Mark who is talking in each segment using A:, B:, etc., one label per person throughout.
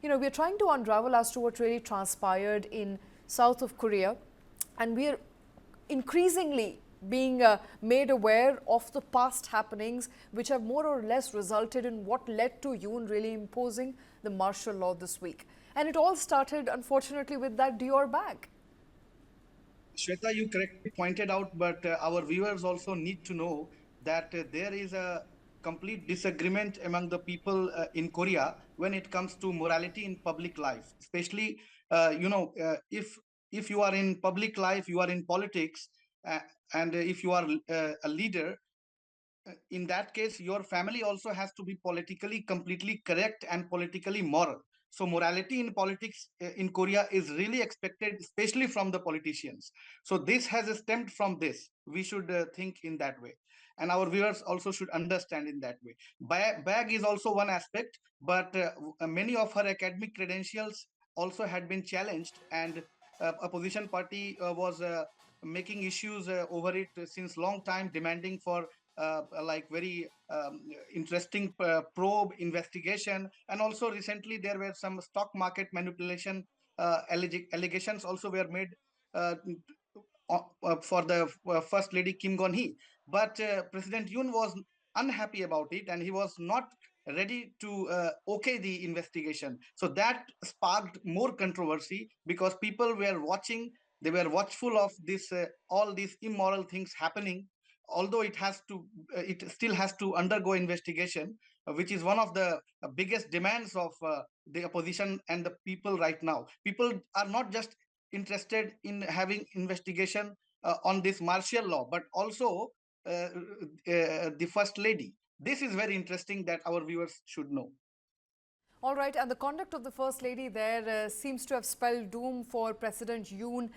A: we're trying to unravel as to what really transpired in South of Korea, and we're increasingly being made aware of the past happenings which have more or less resulted in what led to Yoon really imposing the martial law this week. And it all started, unfortunately, with that Dior bag.
B: Shweta, you correctly pointed out, but our viewers also need to know that there is a complete disagreement among the people in Korea when it comes to morality in public life. Especially, if you are in public life, you are in politics, uh, and if you are a leader, in that case, your family also has to be politically completely correct and politically moral. So morality in politics in Korea is really expected, especially from the politicians. So this has stemmed from this. We should think in that way. And our viewers also should understand in that way. Bag is also one aspect, but many of her academic credentials also had been challenged, and opposition party was making issues over it since long time, demanding for like very interesting probe investigation. And also recently there were some stock market manipulation allegations also were made uh, for the first lady Kim Gon Hee. But President Yoon was unhappy about it, and he was not ready to okay the investigation. So that sparked more controversy because people were watching, they were watchful of this all these immoral things happening. Although it still has to undergo investigation, which is one of the biggest demands of the opposition and the people right now. People are not just interested in having investigation on this martial law, but also the first lady. This is very interesting that our viewers should know.
A: All right, and the conduct of the First Lady there seems to have spelled doom for President Yoon.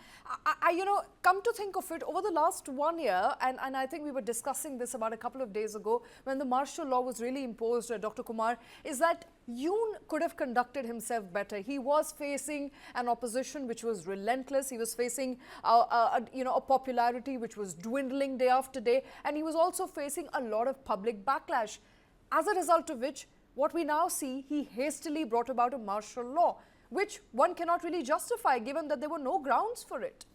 A: Come to think of it, over the last 1 year, and I think we were discussing this about a couple of days ago, when the martial law was really imposed, Dr. Kumar, is that Yoon could have conducted himself better. He was facing an opposition which was relentless. He was facing a popularity which was dwindling day after day, and he was also facing a lot of public backlash. As a result of which, what we now see, he hastily brought about a martial law, which one cannot really justify given that there were no grounds for it.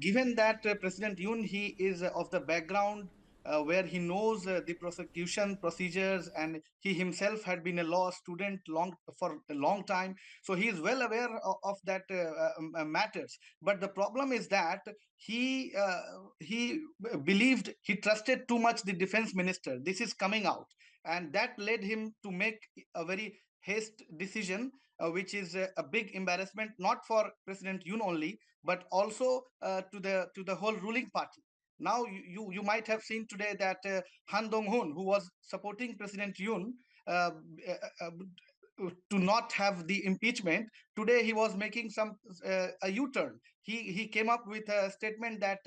B: Given that President Yoon, he is of the background where he knows the prosecution procedures, and he himself had been a law student for a long time, so he is well aware of that matters. But the problem is that he believed, he trusted too much the defense minister. This is coming out, and that led him to make a very haste decision, which is a big embarrassment, not for President Yoon only, but also to the whole ruling party. Now you might have seen today that Han Dong-hoon, who was supporting President Yoon uh, uh, to not have the impeachment, today he was making some a U-turn. He came up with a statement that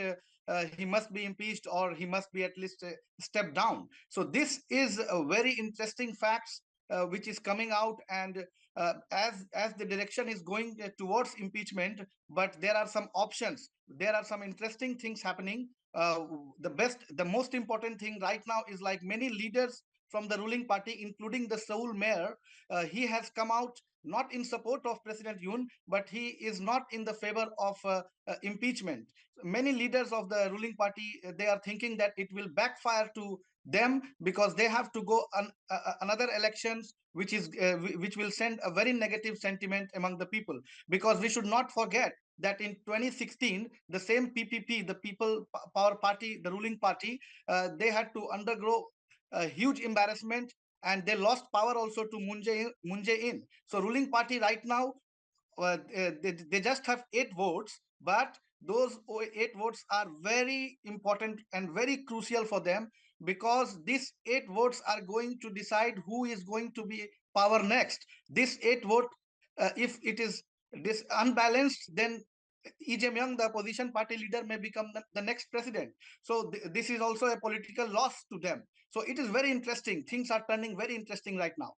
B: he must be impeached, or he must be at least step down. So this is a very interesting facts which is coming out, and as the direction is going towards impeachment, but there are some options. There are some interesting things happening. The most important thing right now is, like many leaders from the ruling party, including the Seoul mayor, he has come out not in support of President Yoon, but he is not in the favor of impeachment. Many leaders of the ruling party, they are thinking that it will backfire to them, because they have to go on another elections, which will send a very negative sentiment among the people. Because we should not forget that in 2016, the same PPP, the People Power Party, the ruling party, they had to undergo a huge embarrassment, and they lost power also to Moon Jae-in. So ruling party right now, they just have 8 votes, but those 8 votes are very important and very crucial for them, because these 8 votes are going to decide who is going to be power next. This 8 vote, if it is this unbalanced, then Lee Jae-myung, the opposition party leader, may become the next president. So this is also a political loss to them. So it is very interesting. Things are turning very interesting right now.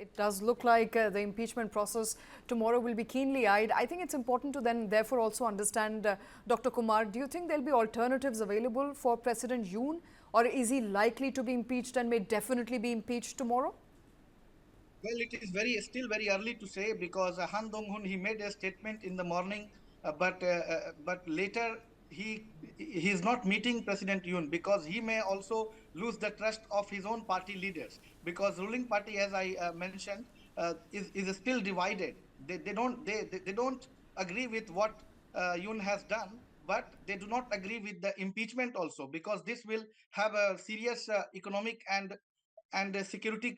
A: It does look like the impeachment process tomorrow will be keenly eyed. I think it's important to then therefore also understand, Dr. Kumar, do you think there'll be alternatives available for President Yoon, or is he likely to be impeached and may definitely be impeached tomorrow?
B: Well, it is still very early to say because Han Dong-hun he made a statement in the morning, but later he is not meeting President Yoon because he may also lose the trust of his own party leaders because ruling party, as I mentioned, is still divided. They don't agree with what Yoon has done, but they do not agree with the impeachment also because this will have a serious economic and security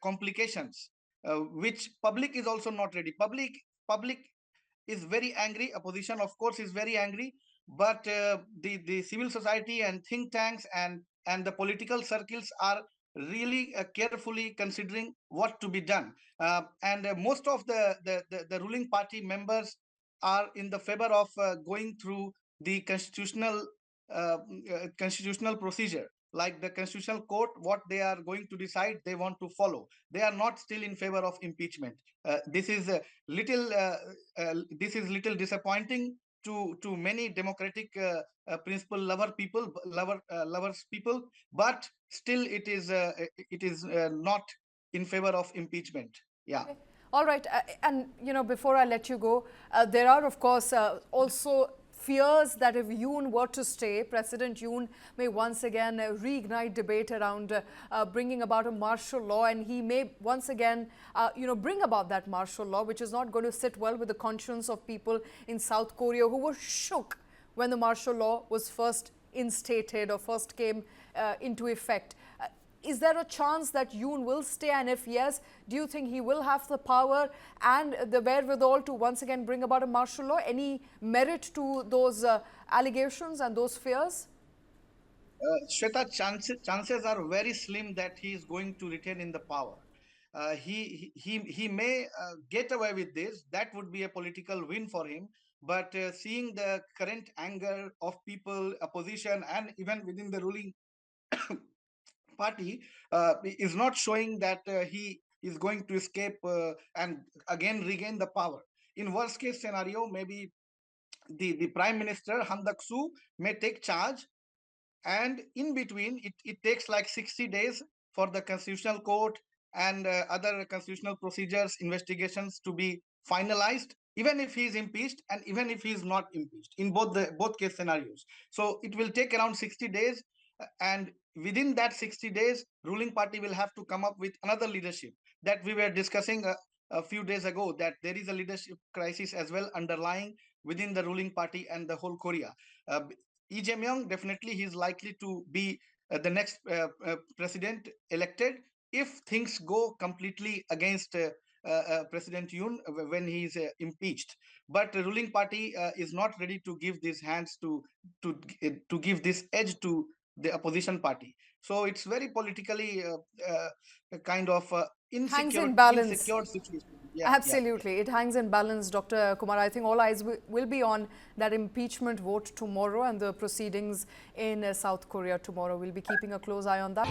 B: complications, which public is also not ready. Public is very angry. Opposition, of course, is very angry, but the civil society and think tanks and the political circles are really carefully considering what to be done. And most of the ruling party members are in the favor of going through the constitutional procedure, like the constitutional court, what they are going to decide they want to follow. They are not still in favor of impeachment. This is little disappointing to many democratic principle lovers people, but still it is not in favor of impeachment. Yeah.
A: Okay. All right. And, before I let you go, there are, of course, also fears that if Yoon were to stay, President Yoon may once again reignite debate around bringing about a martial law, and he may once again, bring about that martial law, which is not going to sit well with the conscience of people in South Korea who were shook when the martial law was first instated or first came into effect. Is there a chance that Yoon will stay? And if yes, do you think he will have the power and the wherewithal to once again bring about a martial law? Any merit to those allegations and those fears?
B: Shweta, chances are very slim that he is going to retain in the power. He may get away with this. That would be a political win for him. But seeing the current anger of people, opposition, and even within the ruling party is not showing that he is going to escape and again regain the power. In worst case scenario, maybe the prime minister Han Duck-soo may take charge, and in between it takes like 60 days for the constitutional court and other constitutional procedures investigations to be finalized, even if he is impeached and even if he is not impeached, in both case scenarios. So it will take around 60 days, and within that 60 days ruling party will have to come up with another leadership that we were discussing a few days ago, that there is a leadership crisis as well underlying within the ruling party and the whole Korea. uh, Lee Jae-myung, definitely he is likely to be the next president elected if things go completely against President Yoon when he is impeached. But the ruling party is not ready to give these hands to give this edge to the opposition party. So it's very politically kind of
A: Hangs in balance.
B: insecure situation. Yeah, yeah.
A: Absolutely. It hangs in balance, Dr. Kumar. I think all eyes will be on that impeachment vote tomorrow and the proceedings in South Korea tomorrow. We'll be keeping a close eye on that.